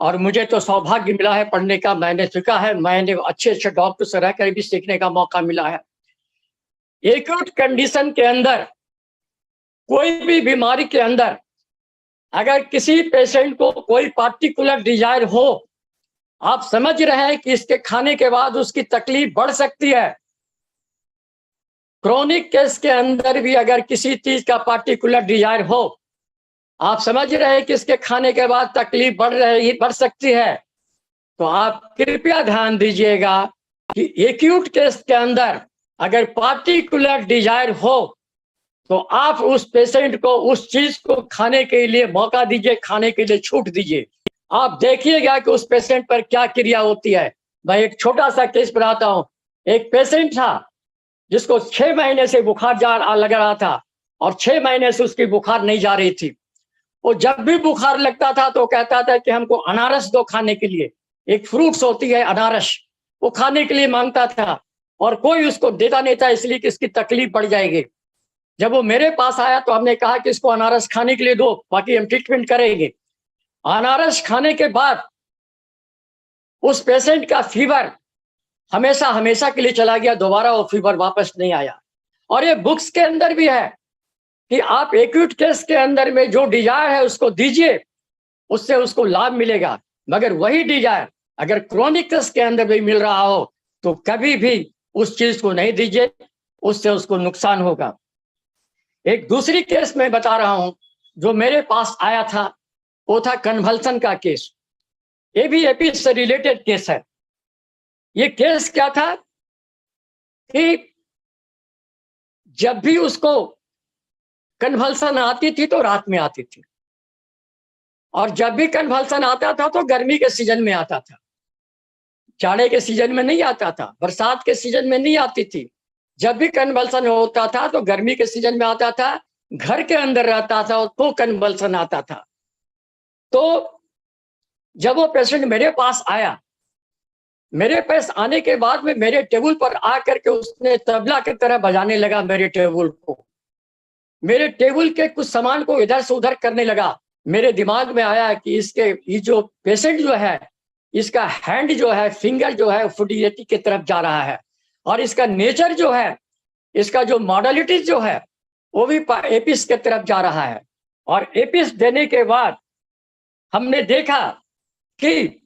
और मुझे तो सौभाग्य मिला है पढ़ने का। मैंने सीखा है, मैंने अच्छे अच्छे डॉक्टर से रहकर भी सीखने का मौका मिला है। एक्यूट कंडीशन के अंदर, कोई भी बीमारी के अंदर, अगर किसी पेशेंट को कोई पार्टिकुलर डिजायर हो, आप समझ रहे हैं कि इसके खाने के बाद उसकी तकलीफ बढ़ सकती है। क्रोनिक केस के अंदर भी अगर किसी चीज का पार्टिकुलर डिजायर हो, आप समझ रहे हैं कि इसके खाने के बाद तकलीफ बढ़ सकती है, तो आप कृपया ध्यान दीजिएगा कि एक्यूट केस के अंदर अगर पार्टिकुलर डिजायर हो, तो आप उस पेशेंट को उस चीज को खाने के लिए मौका दीजिए, खाने के लिए छूट दीजिए। आप देखिएगा कि उस पेशेंट पर क्या क्रिया होती है। मैं एक छोटा सा केस बताता हूं। एक पेशेंट था जिसको 6 महीने से बुखार लग रहा था, और 6 महीने से उसकी बुखार नहीं जा रही थी। वो जब भी बुखार लगता था तो कहता था कि हमको अनारस दो खाने के लिए। एक फ्रूट्स होती है अनारस, वो खाने के लिए मांगता था, और कोई उसको देता नहीं था, इसलिए कि इसकी तकलीफ बढ़ जाएगी। जब वो मेरे पास आया तो हमने कहा कि इसको अनारस खाने के लिए दो, बाकी हम ट्रीटमेंट करेंगे। अनारस खाने के बाद उस पेशेंट का फीवर हमेशा हमेशा के लिए चला गया, दोबारा वो फीवर वापस नहीं आया। और ये बुक्स के अंदर भी है कि आप एक्यूट केस के अंदर में जो डिजायर है उसको दीजिए, उससे उसको लाभ मिलेगा। मगर वही डिजायर अगर क्रोनिक केस के अंदर भी मिल रहा हो, तो कभी भी उस चीज को नहीं दीजिए, उससे उसको नुकसान होगा। एक दूसरी केस मैं बता रहा हूं जो मेरे पास आया था, वो था कन्वल्सन का केस। ये भी एपिस से रिलेटेड केस है। ये केस क्या था कि जब भी उसको कन्वल्सन आती थी तो रात में आती थी, और जब भी कन्वल्सन आता था तो गर्मी के सीजन में आता था। जाड़े के सीजन में नहीं आता था, बरसात के सीजन में नहीं आती थी। जब भी कन्वल्सन होता था तो गर्मी के सीजन में आता था, घर के अंदर रहता था तो कन्वल्सन आता था। तो जब वो पेशेंट मेरे पास आया, मेरे पास आने के बाद में मेरे टेबल पर आकर के उसने तबला की तरह बजाने लगा मेरे टेबल को। मेरे टेबल के कुछ सामान को इधर से उधर करने लगा। मेरे दिमाग में आया कि ये जो पेशेंट जो है, इसका हैंड जो है, फिंगर जो है, फुडिलिटी की तरफ जा रहा है, और इसका नेचर जो है, इसका जो मॉडलिटी जो है, वो भी एपिस की तरफ जा रहा है। और एपिस देने के बाद हमने देखा कि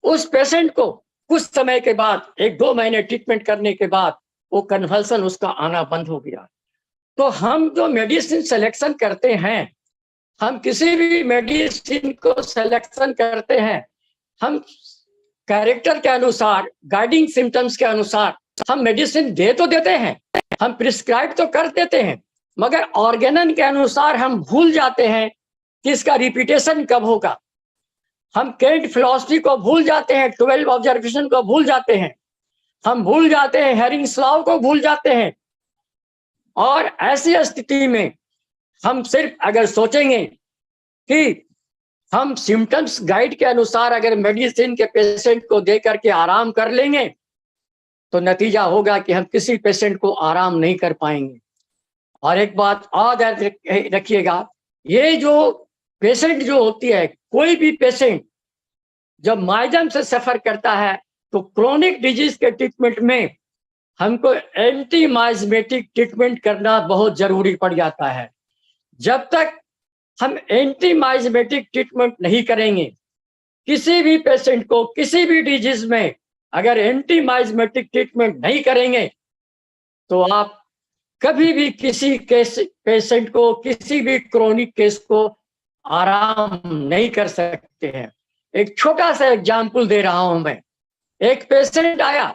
उस पेशेंट को कुछ समय के बाद 1-2 महीने ट्रीटमेंट करने के बाद वो कन्वल्सन उसका आना बंद हो गया। तो हम जो मेडिसिन सिलेक्शन करते हैं, हम किसी भी मेडिसिन को सिलेक्शन करते हैं, हम कैरेक्टर के अनुसार, गाइडिंग सिम्टम्स के अनुसार हम मेडिसिन दे तो देते हैं, हम प्रिस्क्राइब तो कर देते हैं, मगर ऑर्गेनन के अनुसार हम भूल जाते हैं कि इसका रिपीटेशन कब होगा। हम केंट फिलॉसफी को भूल जाते हैं, 12 ऑब्जर्वेशन को भूल जाते हैं, हम भूल जाते हैं, हेरिंग्स लॉ को भूल जाते हैं। और ऐसी स्थिति में हम सिर्फ अगर सोचेंगे कि हम सिम्टम्स गाइड के अनुसार अगर मेडिसिन के पेशेंट को दे करके आराम कर लेंगे, तो नतीजा होगा कि हम किसी पेशेंट को आराम नहीं कर पाएंगे। और एक बात और याद रखिएगा, ये जो पेशेंट जो होती है, कोई भी पेशेंट जब माइग्रेन से सफर करता है तो क्रोनिक डिजीज के ट्रीटमेंट में हमको एंटी माइग्मेटिक ट्रीटमेंट करना बहुत जरूरी पड़ जाता है। जब तक हम एंटी माइग्मेटिक ट्रीटमेंट नहीं करेंगे, किसी भी पेशेंट को किसी भी डिजीज में अगर एंटी माइग्मेटिक ट्रीटमेंट नहीं करेंगे, तो आप कभी भी किसी पेशेंट को, किसी भी क्रोनिक केस को आराम नहीं कर सकते हैं। एक छोटा सा एग्जाम्पल दे रहा हूं मैं। एक पेशेंट आया,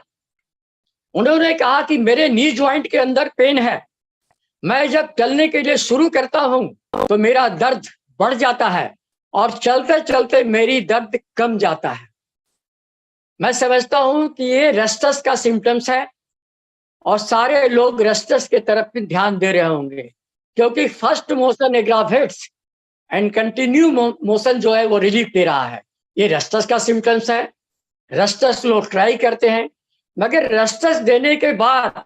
उन्होंने कहा कि मेरे नी जॉइंट के अंदर पेन है, मैं जब चलने के लिए शुरू करता हूं तो मेरा दर्द बढ़ जाता है और चलते चलते मेरी दर्द कम जाता है। मैं समझता हूं कि ये रेस्टस का सिम्टम्स है और सारे लोग रेस्टस के तरफ भी ध्यान दे रहे होंगे, क्योंकि first motion aggravates and continue motion जो है वो रिलीफ दे रहा है। ये रेस्टस का सिम्टम्स है। रेस्टस लोग ट्राई करते हैं, मगर रेस्टस देने के बाद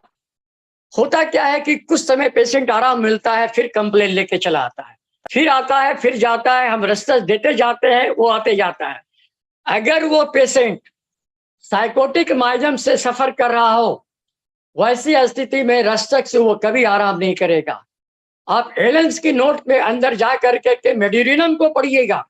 होता क्या है कि कुछ समय पेशेंट आराम मिलता है, फिर कंप्लेन लेके चला आता है, फिर आता है, फिर जाता है, हम रेस्टस देते जाते हैं, वो आते जाता है। अगर वो पेशेंट साइकोटिक माइग्रेन से सफर कर रहा हो, वैसी स्थिति में रेस्टस से वो कभी आराम नहीं करेगा। आप एलेंस की नोट में अंदर जा करके मेडिरिनम को पढ़िएगा,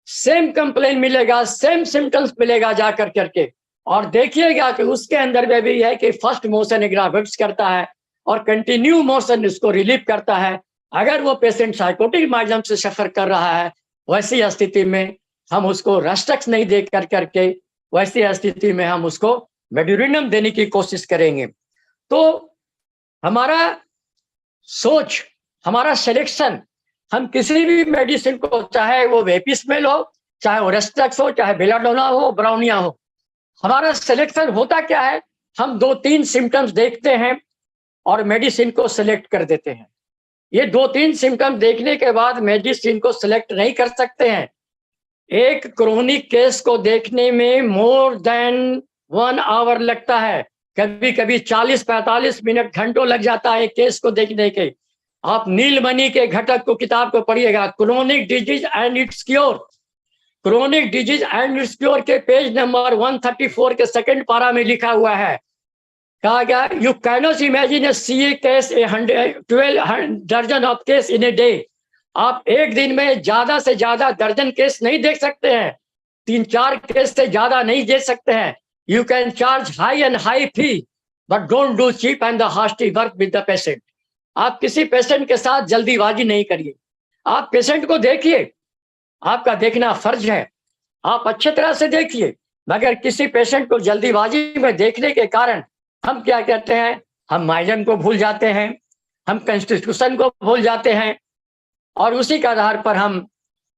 सेम कंप्लेन मिलेगा, सेम सिम्टम्स मिलेगा जा करके, और देखिएगा कि उसके अंदर में भी है कि फर्स्ट मोशन एग्रावेट्स करता है और कंटिन्यू मोशन इसको रिलीफ करता है। अगर वो पेशेंट साइकोटिक माइग्रेन से सफर कर रहा है, वैसी स्थिति में हम उसको रेस्टस नहीं दे करके, वैसी स्थिति में हम उसको मेडिरिनम देने की कोशिश करेंगे। तो हमारा सोच, हमारा सिलेक्शन, हम किसी भी मेडिसिन को, चाहे वो वेपिस्मेल हो, चाहे वो रेस्टस हो, चाहे बेलाडोना हो, ब्राउनिया हो, हमारा सिलेक्शन होता क्या है, हम 2-3 सिम्टम्स देखते हैं और मेडिसिन को सिलेक्ट कर देते हैं। ये 2-3 सिम्टम्स देखने के बाद मेडिसिन को सिलेक्ट नहीं कर सकते हैं। एक क्रोनिक केस को देखने में मोर देन 1 आवर लगता है, कभी कभी 40-45 मिनट, घंटों लग जाता है केस को देखने के। आप नीलमणि के घटक को किताब को पढ़िएगा, chronic disease and it's cure, chronic disease and it's cure के पेज नंबर 134 के सेकंड पारा में लिखा हुआ है, कहा गया, you cannot imagine A CA case, 12 दर्जन of case in a day. आप एक दिन में ज्यादा से ज्यादा दर्जन केस नहीं देख सकते हैं, 3-4 केस से ज्यादा नहीं दे सकते हैं। You can charge high and high fee, but don't do cheap and the hasty work with the patient. आप किसी पेशेंट के साथ जल्दीबाजी नहीं करिए, आप पेशेंट को देखिए, आपका देखना फर्ज है, आप अच्छे तरह से देखिए, मगर किसी पेशेंट को जल्दीबाजी में देखने के कारण हम क्या कहते हैं, हम माइग्रेन को भूल जाते हैं, हम कॉन्स्टिट्यूशन को भूल जाते हैं, और उसी के आधार पर हम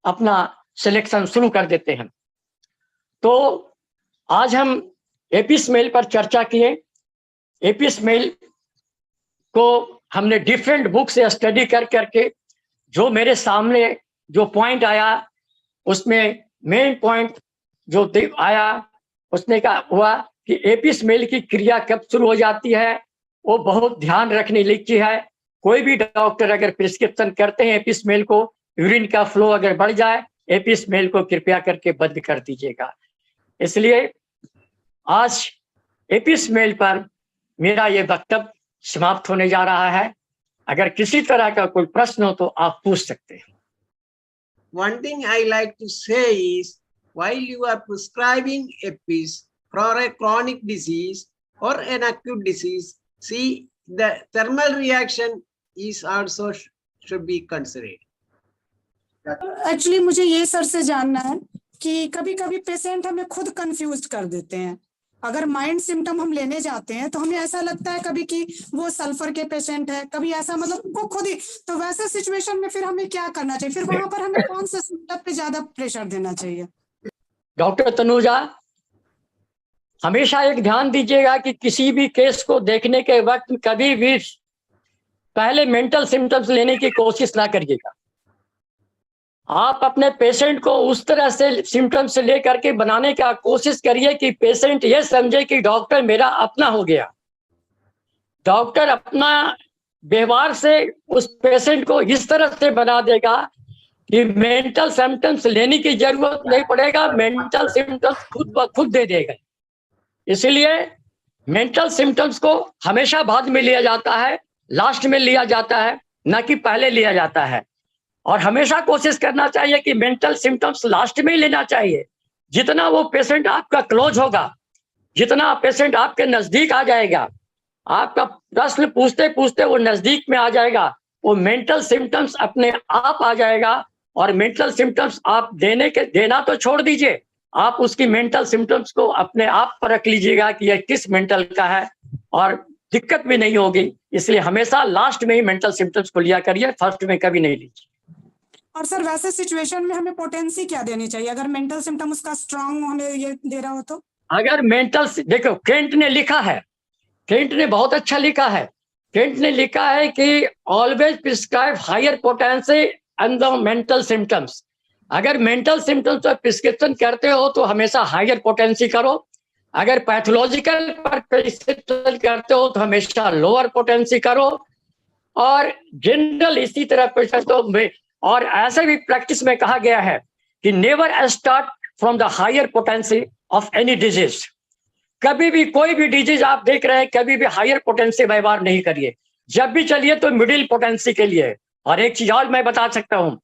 अपना सिलेक्शन शुरू कर देते हैं। तो आज हम एपिस्मेल पर चर्चा किए। एपिस्मेल को हमने डिफरेंट बुक से स्टडी कर करके जो मेरे सामने जो पॉइंट आया, उसमें मेन पॉइंट जो आया उसने कहा हुआ कि एपिस्मेल की क्रिया कब शुरू हो जाती है, वो बहुत ध्यान रखने की है। कोई भी डॉक्टर अगर प्रिस्क्रिप्शन करते हैं एपिस्मेल को, यूरिन का फ्लो अगर बढ़ जाए, एपिस्मेल को कृपया करके बंद कर दीजिएगा। इसलिए आज एपिस्मेल पर मेरा ये वक्तव्य समाप्त होने जा रहा है। अगर किसी तरह का कोई प्रश्न हो तो आप पूछ सकते हैं। One thing I like to say is, while you are prescribing EPIs for a chronic disease or an acute disease, see the thermal reaction is also should be considered. Actually मुझे ये सर से जानना है कि कभी कभी पेशेंट हमें खुद कंफ्यूज कर देते हैं। अगर माइंड सिम्टम हम लेने जाते हैं तो हमें ऐसा लगता है कभी कि वो सल्फर के पेशेंट है, कभी ऐसा मतलब वो खुद ही। तो वैसे सिचुएशन में फिर हमें क्या करना चाहिए? फिर वहां पर हमें कौन से सिम्टम पे ज्यादा प्रेशर देना चाहिए? डॉक्टर तनुजा, हमेशा एक ध्यान दीजिएगा कि किसी भी केस को देखने के वक्त कभी भी पहले मेंटल सिम्टम्स लेने की कोशिश ना करिएगा। आप अपने पेशेंट को उस तरह से सिम्टम्स लेकर के बनाने का कोशिश करिए कि पेशेंट ये समझे कि डॉक्टर मेरा अपना हो गया। डॉक्टर अपना व्यवहार से उस पेशेंट को इस तरह से बना देगा कि मेंटल सिम्टम्स लेने की जरूरत नहीं पड़ेगा, मेंटल सिम्टम्स खुद ब खुद दे देगा। इसलिए मेंटल सिम्टम्स को हमेशा बाद में लिया जाता है, लास्ट में लिया जाता है, ना कि पहले लिया जाता है। और हमेशा कोशिश करना चाहिए कि मेंटल सिम्टम्स लास्ट में ही लेना चाहिए। जितना वो पेशेंट आपका क्लोज होगा, जितना पेशेंट आपके नजदीक आ जाएगा, आपका प्रश्न पूछते पूछते वो नजदीक में आ जाएगा, वो मेंटल सिम्टम्स अपने आप आ जाएगा। और मेंटल सिम्टम्स आप देना तो छोड़ दीजिए, आप उसकी मेंटल सिम्टम्स को अपने आप पर रख लीजिएगा कि यह किस मेंटल का है, और दिक्कत भी नहीं होगी। इसलिए हमेशा लास्ट में ही मेंटल सिम्टम्स को लिया करिए, फर्स्ट में कभी नहीं लीजिए। और सर वैसे सिचुएशन में हमें पोटेंसी क्या देनी चाहिए अगर मेंटल सिम्टम उसका स्ट्रांग हमें ये दे रहा हो तो? अगर मेंटल, देखो केंट ने लिखा है, केंट ने बहुत अच्छा लिखा है। केंट ने लिखा है कि always prescribe higher potency and the mental symptoms. अगर मेंटल सिम्टम्स पर प्रिस्क्रिप्शन करते हो तो हमेशा हायर पोटेंसी करो। अगर पैथोलॉजिकल पर प्रिस्क्रिप्शन करते हो तो हमेशा लोअर पोटेंसी करो। और जनरल इसी तरह तो और ऐसे भी प्रैक्टिस में कहा गया है कि never start from the higher potency of any disease. कभी भी कोई भी डिजीज आप देख रहे हैं, कभी भी हायर पोटेंसी व्यवहार नहीं करिए। जब भी चलिए तो मिडिल पोटेंसी के लिए। और एक चीज और मैं बता सकता हूं,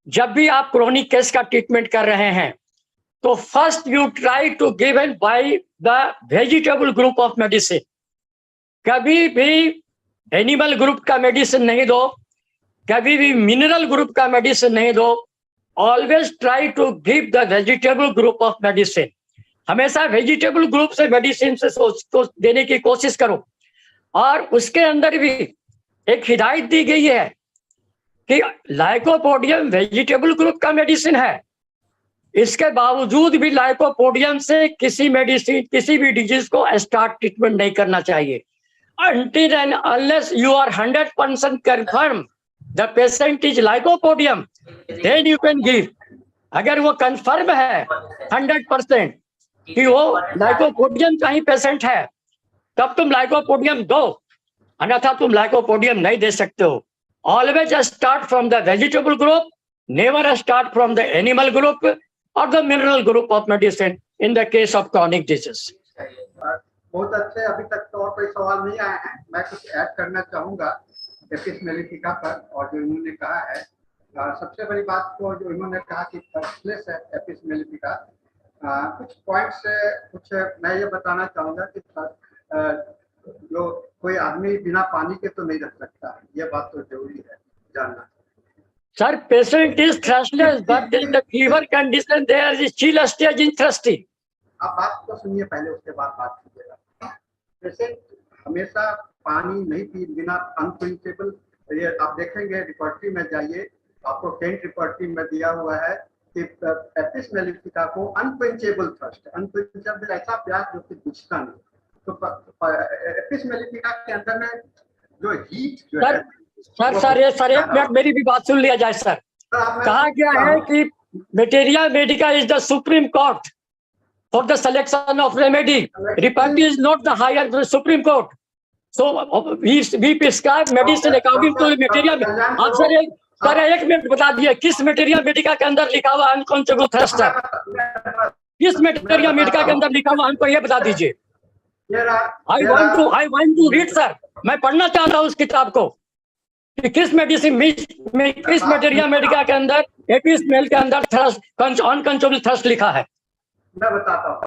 जब भी आप क्रोनिक केस का ट्रीटमेंट कर रहे हैं तो first you try to given by the vegetable group of medicine. कभी भी एनिमल ग्रुप का मेडिसिन नहीं दो, कभी भी मिनरल ग्रुप का मेडिसिन नहीं दो। Always try to give the vegetable group of medicine. हमेशा वेजिटेबल ग्रुप से मेडिसिन से देने की कोशिश करो। और उसके अंदर भी एक हिदायत दी गई है कि लाइकोपोडियम वेजिटेबल ग्रुप का मेडिसिन है, इसके बावजूद भी लाइकोपोडियम से किसी मेडिसिन, किसी भी डिजीज को स्टार्ट ट्रीटमेंट नहीं करना चाहिए। Until and unless you are 100% confirmed the patient is lycopodium, then you can give. अगर वो कंफर्म है 100% कि वो लाइकोपोडियम का ही पेशेंट है, तब तुम लाइकोपोडियम दो, अन्यथा तुम लाइकोपोडियम नहीं दे सकते हो। Always start from the vegetable group, never start from the animal group और the mineral group of medicine in the case of chronic disease. बहुत अच्छे। अभी तक तो और कोई सवाल नहीं आए हैं। मैं कुछ ऐड करना चाहूँगा एपिस मेलिफिका पर, और जो इन्होंने कहा है सबसे बड़ी बात तो जो इन्होंने कहा कि थर्स्टलेस है एपिस मेलिफिका। कुछ पॉइंट्स कुछ मैं ये बताना चाहूँगा कि जो कोई आदमी बिना पानी के तो नहीं रह सकता, ये बात तो जरूरी है जानना। Sir, patient is thirstless, but in the fever condition there is still a stage in thirsty. आप बात तो सुनिए पहले, उसके बाद बात कीजिएगा। पेशेंट हमेशा पानी नहीं पी बिना अनक्वेंचेबल, ये आप देखेंगे रिपोर्टरी में जाइए, आपको केंट रिपोर्टरी में दिया हुआ है कि एपिस मेलिफिका को अनक्वेंचेबल थर्स्ट, अनक्वेंचेबल ऐसा प्यास जो कि बुझता नहीं। तो एपिस मेलिफिका के अंदर में जो हीट जो है सर एक मिनट मेरी भी बात सुन लिया जाए सर। कहा गया है कि materia Medica is the supreme court for the selection of remedy. Reparty is not the higher Supreme Court. So we prescribe medicine according to material. आप सर एक मिनट बता दिए किस मटेरियल मेडिका के अंदर लिखा हुआ अनकॉन्शेबल थ्रस्ट है? किस मटेरियल मेडिका के अंदर लिखा हुआ हमको ये बता दीजिए। I want to read sir, मैं पढ़ना चाहता हूँ उस किताब को कि किस मेडिसिन में किस मटेरियल मेडिका के अंदर एपिस मेल के अंदर थ्रस्ट अनकॉन्शेबल थ्रस्ट लिखा है। मैं बताता हूँ।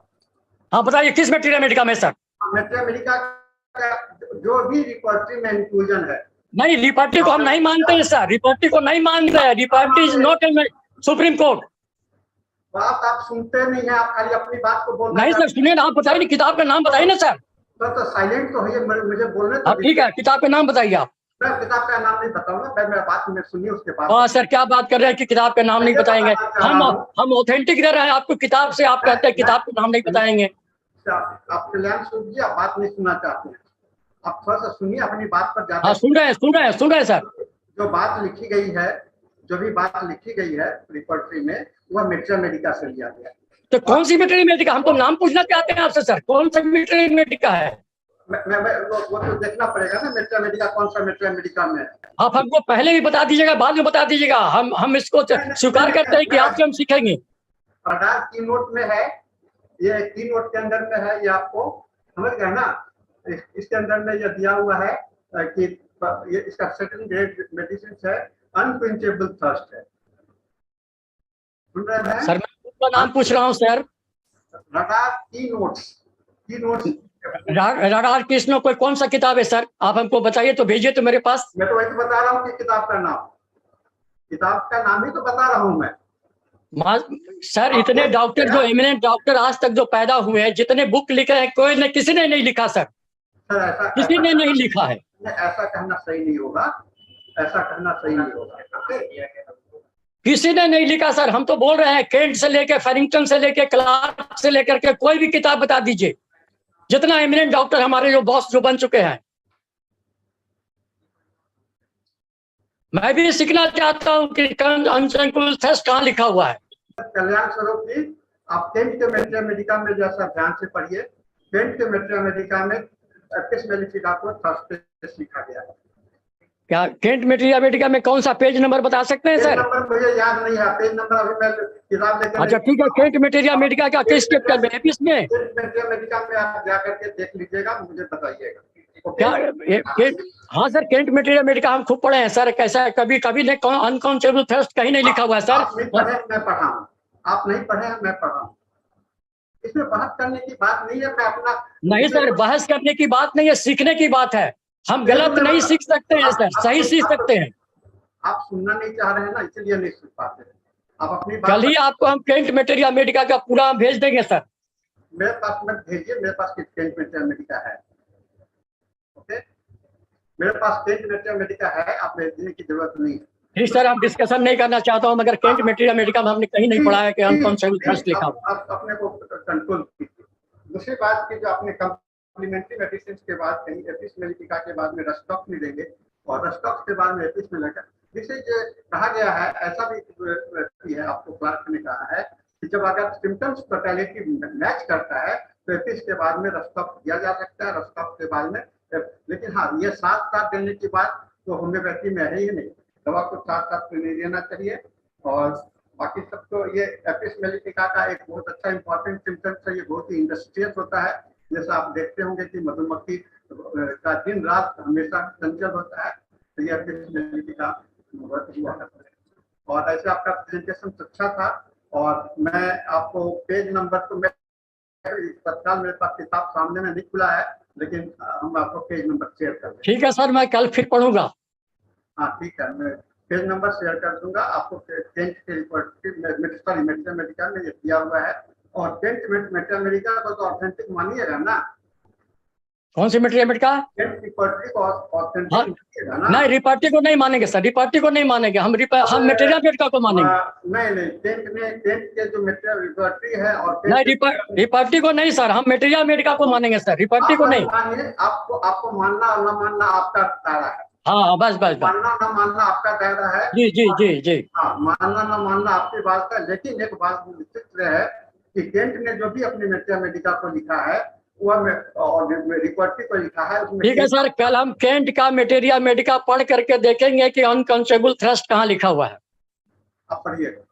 हाँ बताइए किस मटेरियल मेडिका में सर? मटेरियल मेडिका का जो भी रिपोर्टरी में इंक्लूजन है। नहीं, रिपोर्टरी को हम नहीं मानते हैं सर, रिपोर्टरी को नहीं मानते हैं। Repertory is not a supreme court. बात आप सुनते नहीं है, आप खाली अपनी बात को बोल रहे नहीं हैं। सर सुनिए ना, आप बताइए ना, किताब का नाम बताइए ना सर। तो साइलेंट तो है, मुझे बोलने हाँ ठीक है, किताब का नाम बताइए आप। मैं किताब का नाम नहीं बताऊंगा, मैं मेरा बात में सुनिए उसके बाद। हाँ सर, क्या बात कर रहे हैं कि किताब का नाम नहीं बताएंगे? हम ऑथेंटिक दे रहे हैं आपको किताब से, आप कहते हैं किताब का नाम नहीं बताएंगे। आप कल्याण सूद जी, आप बात नहीं सुनना चाहते हैं, आप थोड़ा सा सुनिए, अपनी बात पर जाते। हाँ सुन रहे हैं सर। जो बात लिखी गई है, जो भी बात लिखी गई है रिपोर्टरी में, वह मटेरियल मेडिका से लिया गया। तो कौन सी मटेरियल मेडिका? हम तो नाम पूछना चाहते हैं आपसे सर, कौन सा मटेरियल मेडिका है? वो तो देखना पड़ेगा ना, मटेरियल मेडिका कौन सा मटेरियल मेडिका में है। आप हमको पहले भी बता दीजिएगा, बाद में बता दीजिएगा, हम इसको स्वीकार करते हैं कि आपसे हम सीखेंगे। आधार की नोट में है, ये की नोट के अंदर में है, ये आपको समझ गए ना। इसके अंदर में ये दिया हुआ है कि ये इसका सेकंड ग्रेड मेडिसिन है, अनक्वेंचेबल थर्स्ट है। सुन रहे हैं सर? मैं उसका नाम पूछ रहा हूँ सर। रडार की नोट्स रडार कृष्ण कोई कौन सा किताब है सर? आप हमको बताइए तो भेजिए तो मेरे पास। मैं तो वही तो बता रहा हूँ कि किताब का नाम ही तो बता रहा हूँ मैं। सर इतने डॉक्टर, जो एमिनेंट डॉक्टर आज तक जो पैदा हुए हैं, जितने बुक लिखे हैं, कोई ने किसी ने नहीं लिखा सर, किसी ने नहीं लिखा है। ऐसा कहना सही नहीं होगा, ऐसा कहना सही नहीं होगा। किसी ने नहीं लिखा सर, हम तो बोल रहे हैं केंट से लेके फेरिंगटन से लेके क्लार्क से लेकर के कोई भी किताब बता दीजिए, जितना एमिनेंट डॉक्टर हमारे जो बॉस जो बन चुके हैं। मैं भी सीखना चाहता हूँ कि अनसेंकुल थ्रस्ट कहाँ लिखा हुआ है। कल्याण स्वरूप जी, आप केंट के मटेरियल मेडिका में जैसा ध्यान से पढ़िए, केंट के मटेरियल मेडिका में एपिस मेलिफिका को थर्स्ट पे सीखा गया है। क्या केंट मटेरियल मेडिका में कौन सा पेज नंबर बता सकते हैं सर? नंबर मुझे याद नहीं है, पेज नंबर अभी मैं किताब लेकर। अच्छा ठीक है, केंट मटेरियल मेडिका का किस चैप्टर में? एपिस में? मटेरियल मेडिका में आप जा करके देख लीजिएगा, मुझे बताइएगा क्या? हाँ सर, केंट मटेरियल मेडिका हम खूब पढ़े हैं सर। कैसा है, कभी कभी ने अनकॉन्शेबल थ्रस्ट कहीं नहीं लिखा हुआ है सर। आप नहीं पढ़े, मैं पढ़ा हूँ। आप नहीं पढ़े हैं, मैं पढ़ा हूँ। इसमें बहस करने की बात नहीं है, मैं अपना। नहीं सर, बहस करने की बात नहीं है, सीखने की बात है। हम गलत नहीं सीख सकते हैं सर, सही सीख सकते हैं। आप सुनना नहीं चाह रहे हैं ना, इसलिए नहीं सुन पाते हैं। आप अपनी बात। कल ही आपको हम केंट मटेरियल मेडिका का पूरा भेज देंगे सर। मेरे पास मत भेजिए, मेरे पास केंट मटेरियल मेडिका है। ओके, मेरे पास केंट मटेरियल मेडिका है, आप भेजने की जरूरत नहीं है। ठीक सर, आप डिस्कशन नहीं करना चाहता हूँ, मगर केंट मटेरियल मेडिका में हमने कहीं नहीं पढ़ा है कि अनकॉन्शेबल थ्रस्ट लिखा हुआ। आप अपने को कंट्रोल कीजिए। दूसरी बात की, जो आपने कॉम्प्लीमेंट्री मेडिसिन के बाद कहीं एपिस मेलिफिका के बाद में रस्टॉक्स मिलेंगे, और रस्टॉक्स के बाद में एपिस मिलेगा। जिसे कहा गया है, ऐसा भी है, आपको क्लार्क ने कहा है कि जब अगर सिम्टम्स टोटलिटी मैच करता है तो एपिस के बाद में रस्टॉक्स दिया जा सकता है, रस्टॉक्स के बाद में। लेकिन हाँ, ये साथ देने की बात तो होम्योपैथी में है ही नहीं, दवा को साथ नहीं देना चाहिए। और बाकी सब तो ये एपिस मेलिफिका का एक बहुत अच्छा इंपॉर्टेंट सिम्टम्स है, ये बहुत ही इंडस्ट्रियस होता है। जैसा आप देखते होंगे कि मधुमक्खी का दिन रात हमेशा चंचल होता है, तो ये एपिस मेलिफिका हुआ करता है। और ऐसे आपका प्रेजेंटेशन अच्छा था, और मैं आपको पेज नंबर तो मैं तत्काल मेरे पास किताब सामने में नहीं खुला है, लेकिन हम आपको पेज नंबर शेयर कर देंगे। ठीक है सर, मैं कल फिर पढ़ूंगा। हाँ ठीक है, मैं पेज नंबर शेयर कर दूंगा आपको। केंट के रिपोर्ट मटेरियल मेडिका में ये दिया हुआ है, और केंट मटेरियल मेडिका को तो ऑथेंटिक मानिएगा ना। कौन सी मटेरियल मेडिका? केंट रिपोर्टरी को ऑथेंटिक मानिएगा ना। नहीं, रिपोर्टरी को नहीं मानेंगे सर, रिपोर्टरी को नहीं मानेंगे हम मटेरियल मेडिका को मानेंगे। नहीं, केंट के जो मटेरियल रिपोर्टरी है और नहीं, रिपोर्टरी को नहीं सर, हम मटेरियल मेडिका को मानेंगे सर, रिपोर्टरी को नहीं। आपको मानना और न मानना आपका दायरा है। हाँ बस मानना न मानना आपका दायरा है। जी। हाँ, मानना न मानना आपकी बात है, लेकिन एक बात निश्चित है कि केंट ने जो भी अपनी मटेरियल मेडिका को लिखा है, वह रिपोर्टरी को लिखा है। ठीक है सर, कल हम केंट का मटेरियल मेडिका पढ़ करके देखेंगे कि अनकॉन्शेबल थ्रस्ट कहाँ लिखा हुआ है। आप पढ़िएगा।